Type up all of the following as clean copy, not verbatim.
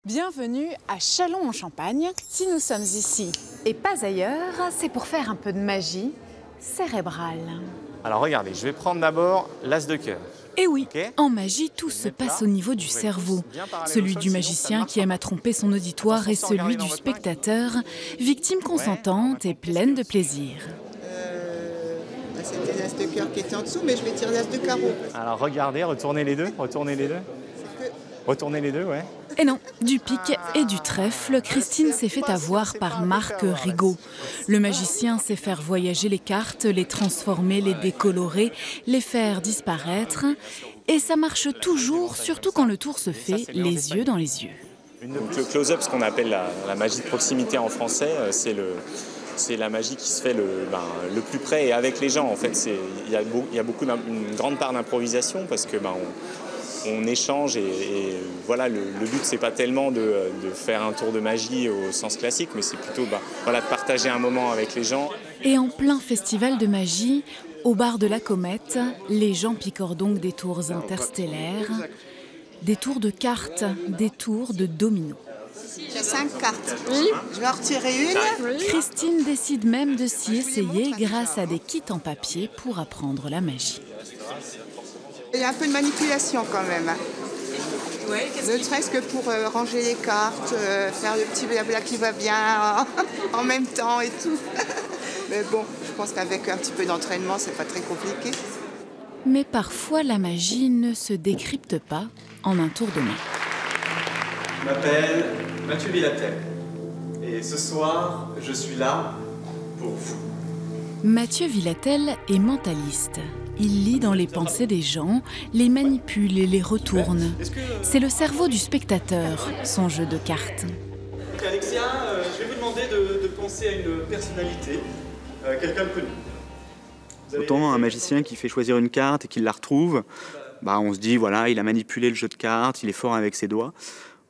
Bienvenue à Châlons-en-Champagne. Si nous sommes ici et pas ailleurs, c'est pour faire un peu de magie cérébrale. Alors regardez, je vais prendre d'abord l'as de cœur. Et oui, Okay. en magie, tout se passe au niveau du cerveau. Celui du magicien qui aime à tromper son auditoire et celui du spectateur, victime consentante et pleine de plaisir. C'était l'as de cœur qui était en dessous, mais je vais tirer l'as de carreau. Alors regardez, retournez les deux, retournez les deux. Retournez les deux, ouais. Et non, du pic et du trèfle, Christine s'est fait avoir par Marc Rigaud. Le magicien sait faire voyager les cartes, les transformer, les décolorer, les faire disparaître. Et ça marche toujours, surtout quand le tour se fait les yeux dans les yeux. Donc, le close-up, ce qu'on appelle la magie de proximité en français, c'est la magie qui se fait le plus près et avec les gens. En fait, il y a une grande part d'improvisation parce que on échange et voilà, le but c'est pas tellement de faire un tour de magie au sens classique, mais c'est plutôt de partager un moment avec les gens. Et en plein festival de magie, au bar de la Comète, les gens picorent donc des tours interstellaires, des tours de cartes, des tours de dominos. J'ai 5 cartes. Oui. Je vais en retirer une. Christine décide même de s'y essayer grâce à des kits en papier pour apprendre la magie. Il y a un peu de manipulation quand même. Ouais, ne serait-ce que pour ranger les cartes, faire le petit blabla qui va bien en même temps et tout. Mais bon, je pense qu'avec un petit peu d'entraînement, c'est pas très compliqué. Mais parfois, la magie ne se décrypte pas en un tour de main. Je m'appelle Mathieu Villatel et ce soir, je suis là pour vous. Mathieu Villatel est mentaliste. Il lit dans les pensées des gens, les manipule et les retourne. C'est le cerveau du spectateur, son jeu de cartes. Donc Alexia, je vais vous demander de penser à une personnalité, quelqu'un de connu. Autant un magicien qui fait choisir une carte et qui la retrouve, on se dit voilà, il a manipulé le jeu de cartes, il est fort avec ses doigts.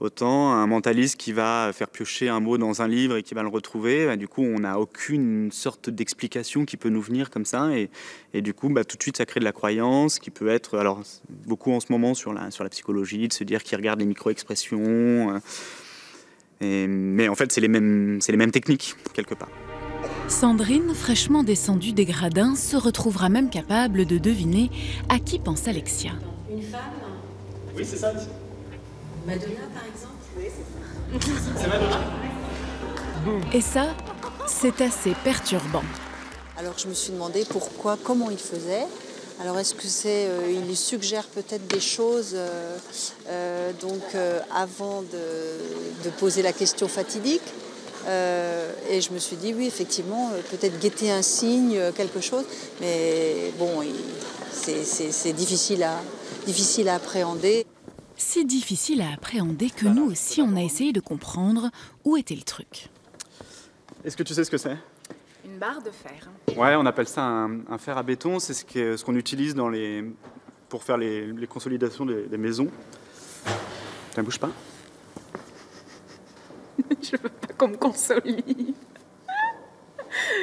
Autant un mentaliste qui va faire piocher un mot dans un livre et qui va le retrouver, du coup on n'a aucune sorte d'explication qui peut nous venir comme ça et du coup tout de suite ça crée de la croyance qui peut être, alors beaucoup en ce moment sur la psychologie, de se dire qu'il regarde les micro-expressions, mais en fait c'est les mêmes techniques quelque part. Sandrine, fraîchement descendue des gradins, se retrouvera même capable de deviner à qui pense Alexia. Une femme? Oui, c'est ça. Madonna, par exemple? Oui, c'est ça. C'est Madonna. Et ça, c'est assez perturbant. Alors je me suis demandé comment il faisait. Alors est-ce que il lui suggère peut-être des choses avant de poser la question fatidique et je me suis dit oui effectivement peut-être guetter un signe, quelque chose, mais bon c'est difficile à appréhender. Si difficile à appréhender que nous aussi on a essayé de comprendre où était le truc. Est-ce que tu sais ce que c'est ? Une barre de fer. Ouais, on appelle ça un fer à béton, c'est ce qu'on utilise pour faire les consolidations des maisons. Ça ne bouge pas ? Je veux pas qu'on me consolide.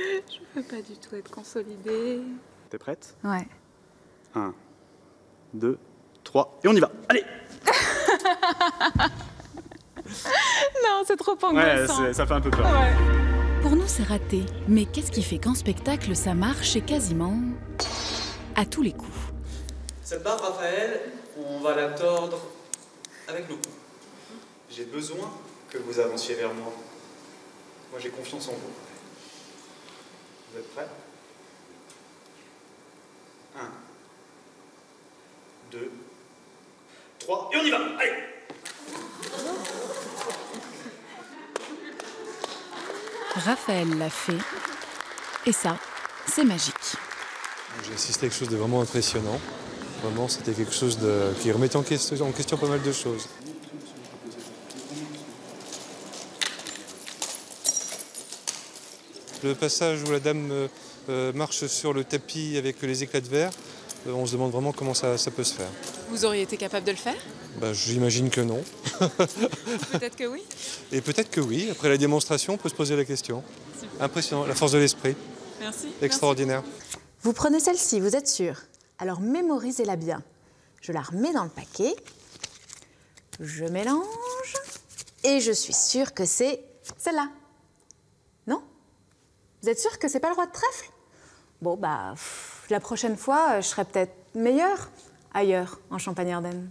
Je veux pas du tout être consolidée. T'es prête ? Ouais. 1, 2, 3, et on y va. Allez ! Non, c'est trop angoissant. Ouais, ça fait un peu peur. Ouais. Pour nous, c'est raté. Mais qu'est-ce qui fait qu'en spectacle, ça marche et quasiment à tous les coups? Cette barre, Raphaël, on va la tordre avec nos coups. J'ai besoin que vous avanciez vers moi. Moi, j'ai confiance en vous. Vous êtes prêts ? 1, 2, 3, et on y va. Allez ! Raphaël l'a fait. Et ça, c'est magique. J'ai assisté à quelque chose de vraiment impressionnant. Vraiment, c'était quelque chose qui remettait en question pas mal de choses. Le passage où la dame marche sur le tapis avec les éclats de verre, on se demande vraiment comment ça peut se faire. Vous auriez été capable de le faire? J'imagine que non. Peut-être que oui. Et peut-être que oui. Après la démonstration, on peut se poser la question. Super. Impressionnant, la force de l'esprit. Merci. Extraordinaire. Vous prenez celle-ci, vous êtes sûr? Alors mémorisez-la bien. Je la remets dans le paquet. Je mélange Et je suis sûre que c'est celle-là. Non? Vous êtes sûre que c'est pas le roi de trèfle? Bon, bah, la prochaine fois, je serai peut-être meilleure ailleurs, en Champagne-Ardenne.